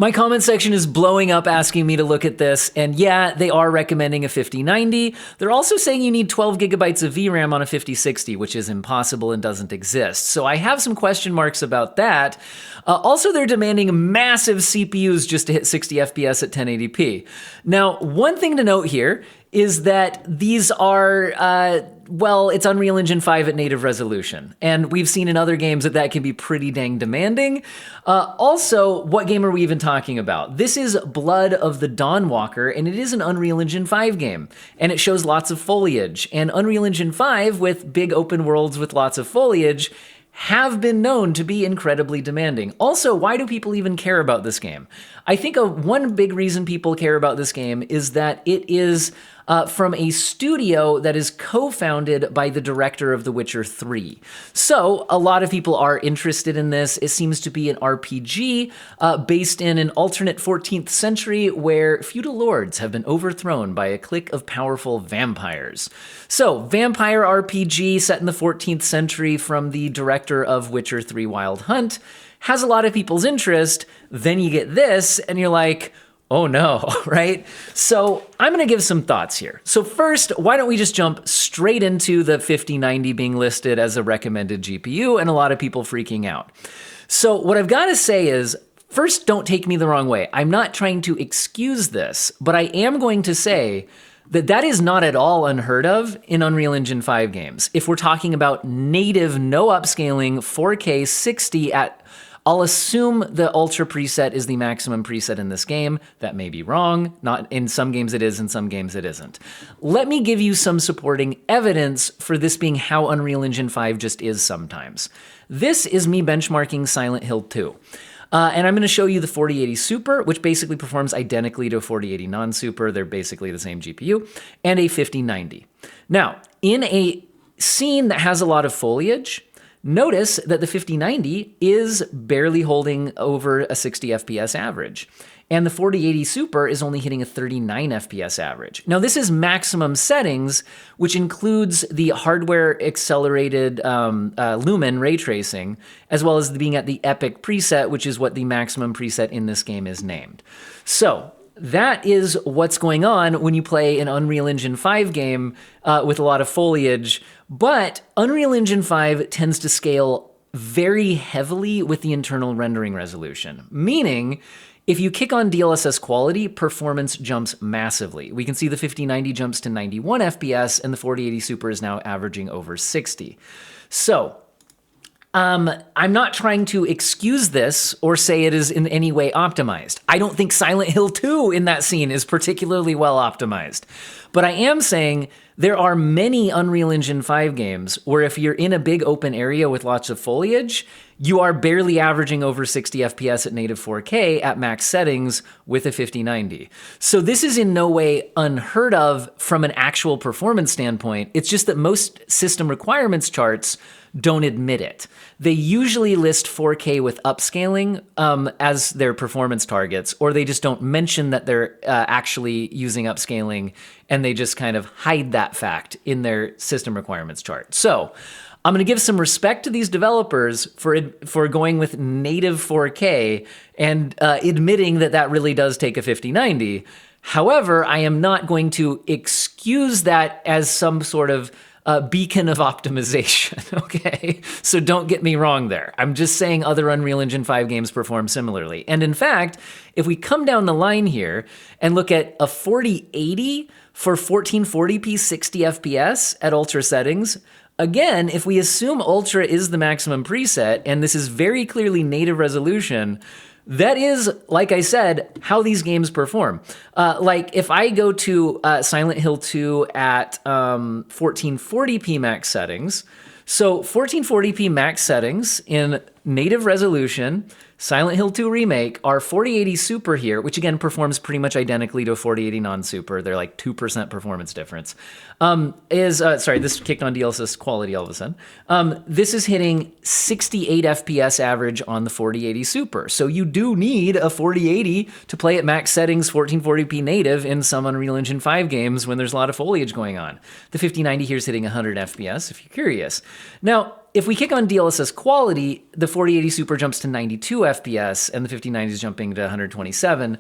My comment section is blowing up asking me to look at this, and yeah, they are recommending a 5090. They're also saying you need 12 gigabytes of VRAM on a 5060, which is impossible and doesn't exist. So I have some question marks about that. Also, they're demanding massive CPUs just to hit 60 FPS at 1080p. Now, one thing to note here is that these are, well, it's Unreal Engine 5 at native resolution. And we've seen in other games that that can be pretty dang demanding. Also, what game are we even talking about? This is Blood of the Dawnwalker, and it is an Unreal Engine 5 game. And it shows lots of foliage. And Unreal Engine 5, with big open worlds with lots of foliage, have been known to be incredibly demanding. Also, why do people even care about this game? I think one big reason people care about this game is that it is from a studio that is co-founded by the director of The Witcher 3. So a lot of people are interested in this. It seems to be an RPG based in an alternate 14th century where feudal lords have been overthrown by a clique of powerful vampires. So vampire RPG set in the 14th century from the director of Witcher 3 Wild Hunt has a lot of people's interest. Then you get this and you're like, oh no, right? So I'm gonna give some thoughts here. So first, why don't we just jump straight into the 5090 being listed as a recommended GPU and a lot of people freaking out. So what I've gotta say is, first, don't take me the wrong way. I'm not trying to excuse this, but I am going to say that that is not at all unheard of in Unreal Engine 5 games. If we're talking about native, no upscaling, 4K 60 at, I'll assume the Ultra preset is the maximum preset in this game. That may be wrong. Not in some games it is, in some games it isn't. Let me give you some supporting evidence for this being how Unreal Engine 5 just is sometimes. This is me benchmarking Silent Hill 2. And I'm going to show you the 4080 Super, which basically performs identically to a 4080 non-Super. They're basically the same GPU, and a 5090. Now, in a scene that has a lot of foliage, notice that the 5090 is barely holding over a 60 FPS average. And the 4080 Super is only hitting a 39 FPS average. Now, this is maximum settings, which includes the hardware accelerated Lumen ray tracing, as well as being at the Epic preset, which is what the maximum preset in this game is named. So that is what's going on when you play an Unreal Engine 5 game with a lot of foliage. But Unreal Engine 5 tends to scale very heavily with the internal rendering resolution, meaning if you kick on DLSS quality, performance jumps massively. We can see the 5090 jumps to 91 FPS, and the 4080 Super is now averaging over 60. So I'm not trying to excuse this or say it is in any way optimized. I don't think Silent Hill 2 in that scene is particularly well optimized. But I am saying there are many Unreal Engine 5 games where if you're in a big open area with lots of foliage, you are barely averaging over 60 FPS at native 4K at max settings with a 5090. So this is in no way unheard of from an actual performance standpoint. It's just that most system requirements charts don't admit it. They usually list 4K with upscaling as their performance targets, or they just don't mention that they're actually using upscaling, and they just kind of hide that fact in their system requirements chart. So I'm gonna give some respect to these developers for going with native 4K and admitting that that really does take a 5090. However, I am not going to excuse that as some sort of beacon of optimization, okay? So don't get me wrong there. I'm just saying other Unreal Engine 5 games perform similarly. And in fact, if we come down the line here and look at a 4080 for 1440p 60 FPS at Ultra settings, again, if we assume Ultra is the maximum preset, and this is very clearly native resolution, that is, like I said, how these games perform. Like if I go to Silent Hill 2 at 1440p max settings, so 1440p max settings in native resolution, Silent Hill 2 Remake, our 4080 Super here, which again performs pretty much identically to a 4080 non-Super, they're like 2% performance difference, sorry, this kicked on DLSS quality all of a sudden. This is hitting 68 FPS average on the 4080 Super. So you do need a 4080 to play at max settings 1440p native in some Unreal Engine 5 games when there's a lot of foliage going on. The 5090 here is hitting 100 FPS, if you're curious. Now, if we kick on DLSS quality, the 4080 Super jumps to 92 FPS and the 5090 is jumping to 127.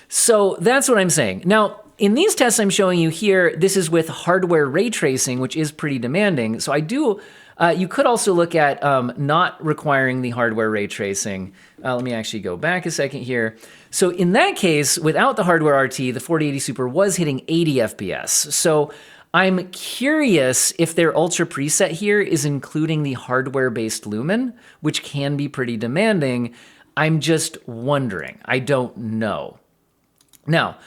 So that's what I'm saying. Now, in these tests I'm showing you here, this is with hardware ray tracing, which is pretty demanding. So you could also look at not requiring the hardware ray tracing. Let me actually go back a second here. So in that case, without the hardware RT, the 4080 Super was hitting 80 FPS. So I'm curious if their Ultra preset here is including the hardware-based lumen, which can be pretty demanding. I'm just wondering. I don't know. Now,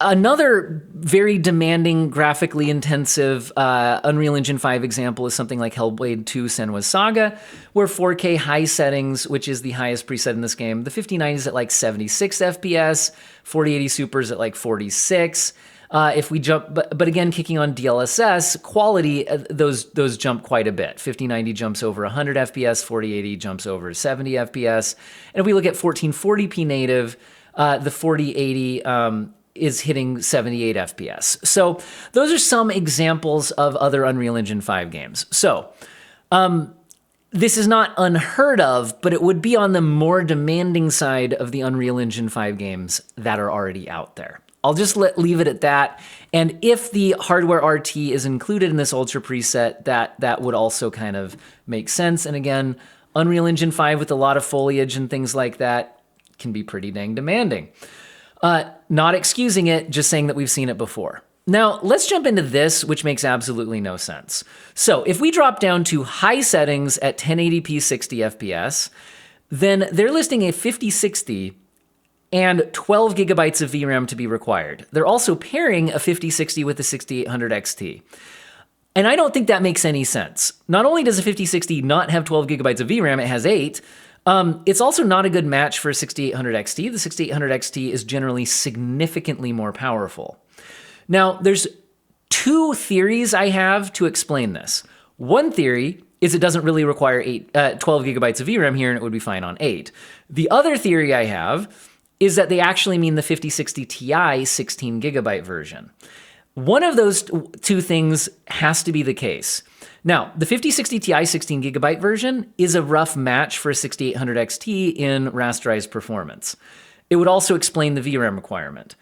another very demanding, graphically intensive Unreal Engine 5 example is something like Hellblade 2: Senua's Saga, where 4K high settings, which is the highest preset in this game, the 5090 is at like 76 FPS, 4080 Super's at like 46. If we jump, but again, kicking on DLSS quality, those jump quite a bit. 5090 jumps over 100 FPS, 4080 jumps over 70 FPS. And if we look at 1440p native, the 4080 is hitting 78 FPS. So those are some examples of other Unreal Engine 5 games. So this is not unheard of, but it would be on the more demanding side of the Unreal Engine 5 games that are already out there. I'll just leave it at that. And if the hardware RT is included in this Ultra preset, that would also kind of make sense. And again, Unreal Engine 5 with a lot of foliage and things like that can be pretty dang demanding. Not excusing it, just saying that we've seen it before. Now, let's jump into this, which makes absolutely no sense. So if we drop down to high settings at 1080p 60 FPS, then they're listing a 5060 and 12 gigabytes of VRAM to be required. They're also pairing a 5060 with the 6800 XT. And I don't think that makes any sense. Not only does a 5060 not have 12 gigabytes of VRAM, it has 8. It's also not a good match for a 6800 XT. The 6800 XT is generally significantly more powerful. Now, there's two theories I have to explain this. One theory is it doesn't really require 12 gigabytes of VRAM here and it would be fine on 8. The other theory I have is that they actually mean the 5060 Ti 16 gigabyte version. One of those two things has to be the case. Now, the 5060 Ti 16 gigabyte version is a rough match for a 6800 XT in rasterized performance. It would also explain the VRAM requirement.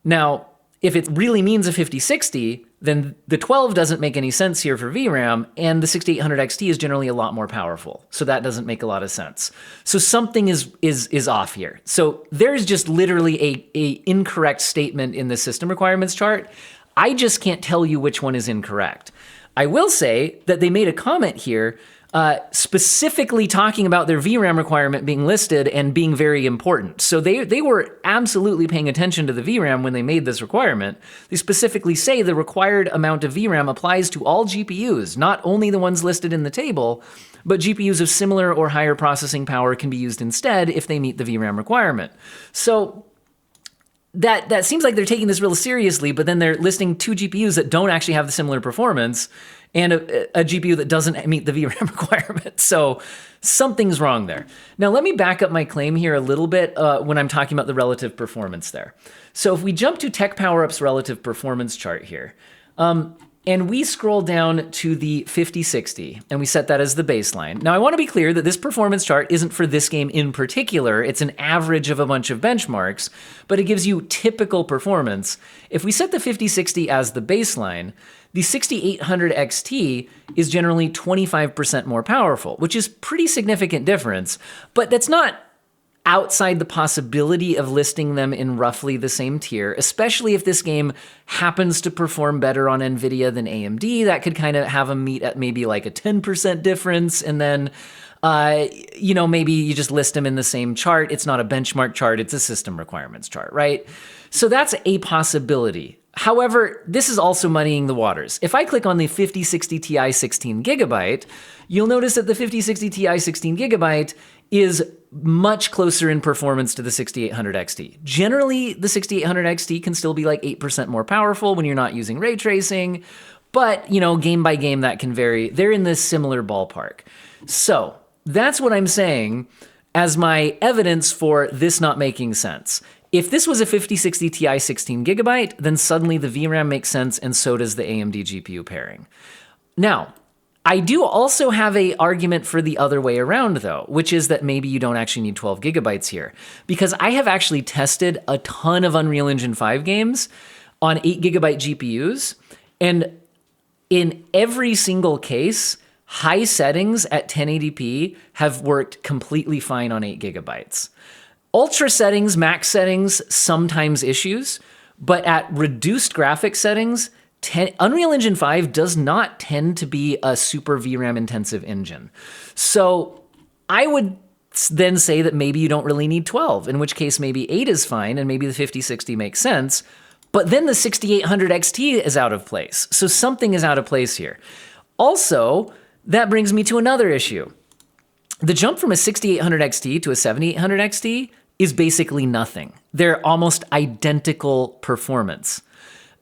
Now, if it really means a 5060, then the 12 doesn't make any sense here for VRAM, and the 6800 XT is generally a lot more powerful. So that doesn't make a lot of sense. So something is off here. So there's just literally a incorrect statement in the system requirements chart. I just can't tell you which one is incorrect. I will say that they made a comment here specifically talking about their VRAM requirement being listed and being very important. So they were absolutely paying attention to the VRAM when they made this requirement. They specifically say the required amount of VRAM applies to all GPUs, not only the ones listed in the table, but GPUs of similar or higher processing power can be used instead if they meet the VRAM requirement. So that seems like they're taking this real seriously, but then they're listing two GPUs that don't actually have the similar performance and a GPU that doesn't meet the VRAM requirement. So something's wrong there. Now, let me back up my claim here a little bit when I'm talking about the relative performance there. So if we jump to Tech PowerUp's relative performance chart here, and we scroll down to the 5060, and we set that as the baseline. Now, I want to be clear that this performance chart isn't for this game in particular. It's an average of a bunch of benchmarks, but it gives you typical performance. If we set the 5060 as the baseline, the 6800 XT is generally 25% more powerful, which is pretty significant difference, but that's not outside the possibility of listing them in roughly the same tier, especially if this game happens to perform better on NVIDIA than AMD. That could kind of have them meet at maybe like a 10% difference, and then maybe you just list them in the same chart. It's not a benchmark chart, it's a system requirements chart, right? So that's a possibility. However, this is also muddying the waters. If I click on the 5060 Ti 16 gigabyte, you'll notice that the 5060 Ti 16 gigabyte is much closer in performance to the 6800 XT. Generally, the 6800 XT can still be like 8% more powerful when you're not using ray tracing, but game by game that can vary. They're in this similar ballpark. So that's what I'm saying as my evidence for this not making sense. If this was a 5060 Ti 16 gigabyte, then suddenly the VRAM makes sense and so does the AMD GPU pairing. Now, I do also have a argument for the other way around though, which is that maybe you don't actually need 12 gigabytes here. Because I have actually tested a ton of Unreal Engine 5 games on 8 gigabyte GPUs, and in every single case, high settings at 1080p have worked completely fine on 8 gigabytes. Ultra settings, max settings, sometimes issues, but at reduced graphics settings, Unreal Engine 5 does not tend to be a super VRAM intensive engine. So I would then say that maybe you don't really need 12, in which case maybe 8 is fine and maybe the 5060 makes sense. But then the 6800 XT is out of place. So something is out of place here. Also, that brings me to another issue. The jump from a 6800 XT to a 7800 XT is basically nothing. They're almost identical performance,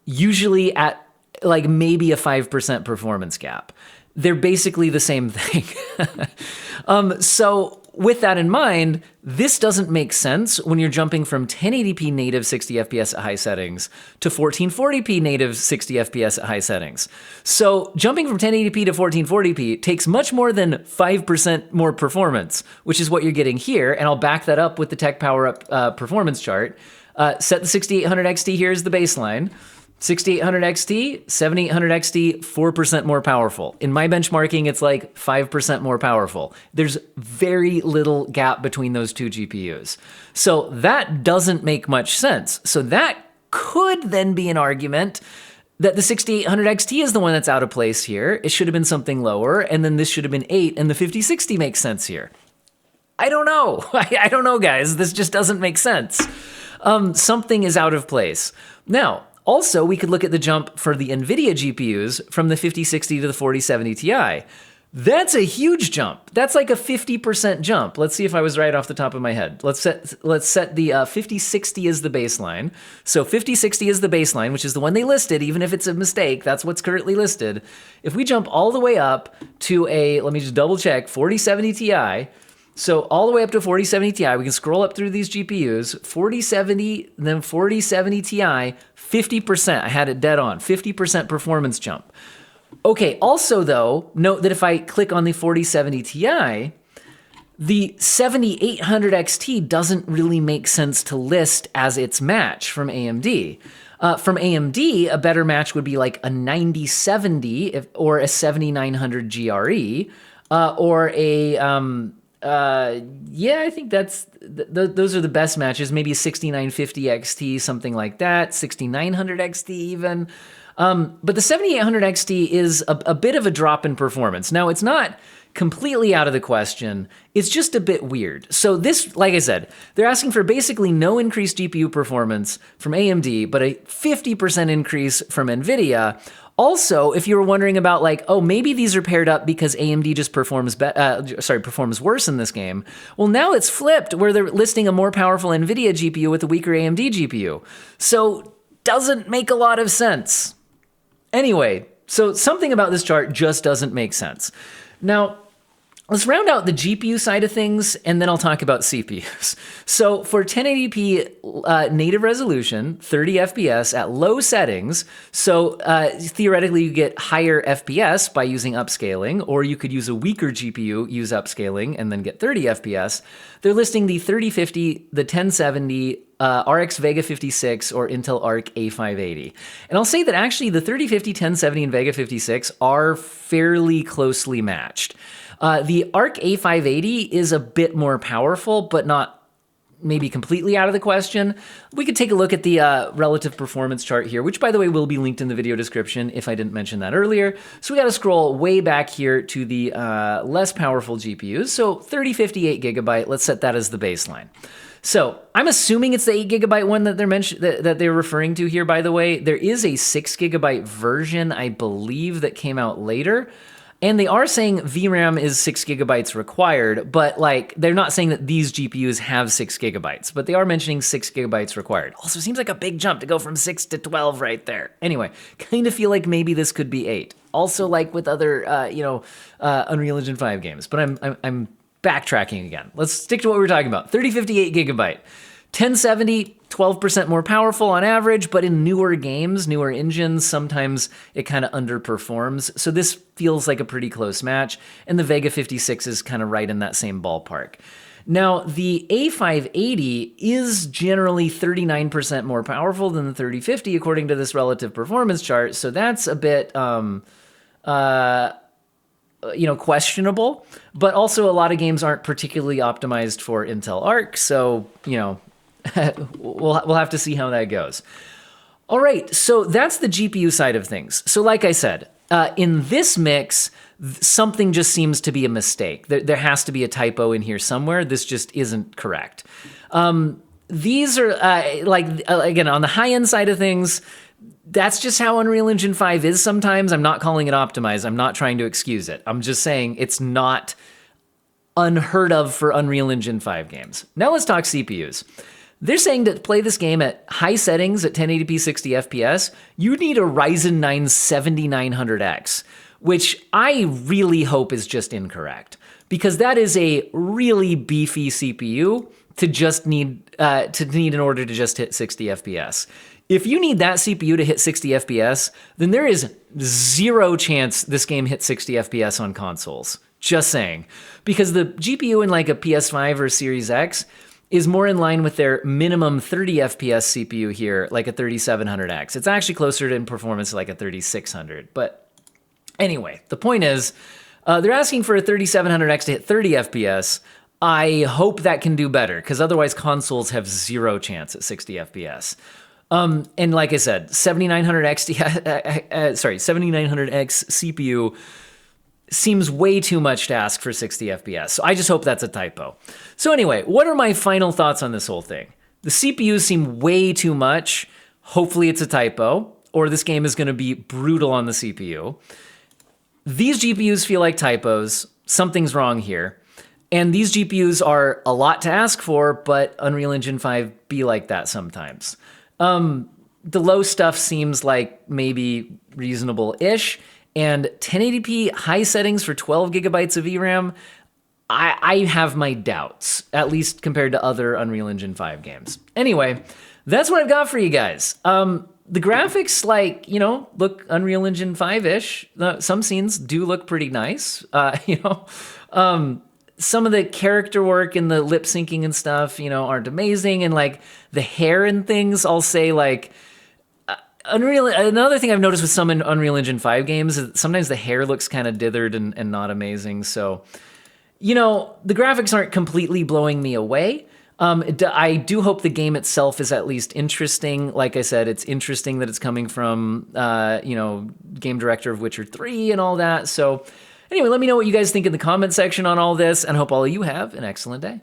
usually at like maybe a 5% performance gap. They're basically the same thing. So with that in mind, this doesn't make sense when you're jumping from 1080p native 60 FPS at high settings to 1440p native 60 FPS at high settings. So jumping from 1080p to 1440p takes much more than 5% more performance, which is what you're getting here. And I'll back that up with the Tech Power Up performance chart. Set the 6800 XT here as the baseline. 6800 XT, 7800 XT, 4% more powerful. In my benchmarking, it's like 5% more powerful. There's very little gap between those two GPUs. So that doesn't make much sense. So that could then be an argument that the 6800 XT is the one that's out of place here. It should have been something lower, and then this should have been 8, and the 5060 makes sense here. I don't know. I don't know, guys. This just doesn't make sense. Something is out of place. Now, also, we could look at the jump for the NVIDIA GPUs from the 5060 to the 4070 Ti. That's a huge jump. That's like a 50% jump. Let's see if I was right off the top of my head. Let's set the 5060 as the baseline. So 5060 is the baseline, which is the one they listed, even if it's a mistake, that's what's currently listed. If we jump all the way up to let me just double check, 4070 Ti, so all the way up to 4070 Ti, we can scroll up through these GPUs, 4070, then 4070 Ti, 50%, I had it dead on, 50% performance jump. Okay, also though, note that if I click on the 4070 Ti, the 7800 XT doesn't really make sense to list as its match from AMD. From AMD, a better match would be like a 9070 or a 7900 GRE, or a... yeah, I think those are the best matches. Maybe a 6950 XT, something like that, 6900 XT even. But the 7800 XT is a bit of a drop in performance. Now, it's not completely out of the question. It's just a bit weird. So this, like I said, they're asking for basically no increased GPU performance from AMD, but a 50% increase from NVIDIA. Also, if you were wondering about like, oh, maybe these are paired up because AMD just performs worse in this game. Well, now it's flipped where they're listing a more powerful NVIDIA GPU with a weaker AMD GPU. So doesn't make a lot of sense. Anyway, so something about this chart just doesn't make sense. Now, let's round out the GPU side of things, and then I'll talk about CPUs. So for 1080p native resolution, 30 FPS at low settings, so theoretically you get higher FPS by using upscaling, or you could use a weaker GPU, use upscaling, and then get 30 FPS. They're listing the 3050, the 1070, RX Vega 56, or Intel Arc A580. And I'll say that actually the 3050, 1070, and Vega 56 are fairly closely matched. The Arc A580 is a bit more powerful, but not maybe completely out of the question. We could take a look at the relative performance chart here, which by the way will be linked in the video description if I didn't mention that earlier. So we got to scroll way back here to the less powerful GPUs. So 3050 8GB, let's set that as the baseline. So I'm assuming it's the 8GB one that they're referring to here, by the way. There is a 6GB version, I believe, that came out later. And they are saying VRAM is 6GB required, but like they're not saying that these GPUs have 6GB, but they are mentioning 6GB required. Also seems like a big jump to go from 6 to 12 right there. Anyway, kind of feel like maybe this could be 8. Also like with other, Unreal Engine 5 games, but I'm backtracking again. Let's stick to what we were talking about. 3050 8GB. 1070, 12% more powerful on average, but in newer games, newer engines, sometimes it kind of underperforms. So this feels like a pretty close match, and the Vega 56 is kind of right in that same ballpark. Now, the A580 is generally 39% more powerful than the 3050, according to this relative performance chart. So that's a bit, questionable. But also, a lot of games aren't particularly optimized for Intel Arc. So, we'll have to see how that goes. All right, so that's the GPU side of things. So like I said, in this mix, something just seems to be a mistake. There has to be a typo in here somewhere. This just isn't correct. These are, again, on the high-end side of things, that's just how Unreal Engine 5 is sometimes. I'm not calling it optimized. I'm not trying to excuse it. I'm just saying it's not unheard of for Unreal Engine 5 games. Now let's talk CPUs. They're saying to play this game at high settings at 1080p 60 FPS, you need a Ryzen 9 7900X, which I really hope is just incorrect, because that is a really beefy CPU to need in order to just hit 60 FPS. If you need that CPU to hit 60 FPS, then there is zero chance this game hits 60 FPS on consoles. Just saying. Because the GPU in like a PS5 or Series X is more in line with their minimum 30 FPS CPU here, like a 3700X. It's actually closer in performance to like a 3600. But anyway, the point is, they're asking for a 3700X to hit 30 FPS. I hope that can do better, because otherwise consoles have zero chance at 60 FPS. And like I said, 7900X CPU seems way too much to ask for 60 FPS. So I just hope that's a typo. So anyway, what are my final thoughts on this whole thing? The CPUs seem way too much. Hopefully it's a typo, or this game is going to be brutal on the CPU. These GPUs feel like typos. Something's wrong here. And these GPUs are a lot to ask for, but Unreal Engine 5 be like that sometimes. The low stuff seems like maybe reasonable-ish, and 1080p high settings for 12 gigabytes of VRAM, I have my doubts, at least compared to other Unreal Engine 5 games. Anyway, that's what I've got for you guys. The graphics, look Unreal Engine 5-ish. Some scenes do look pretty nice, some of the character work and the lip syncing and stuff, aren't amazing. And like the hair and things, I'll say another thing I've noticed with some Unreal Engine 5 games is sometimes the hair looks kind of dithered and not amazing. So, the graphics aren't completely blowing me away. I do hope the game itself is at least interesting. Like I said, it's interesting that it's coming from, game director of Witcher 3 and all that. So anyway, let me know what you guys think in the comment section on all this, and hope all of you have an excellent day.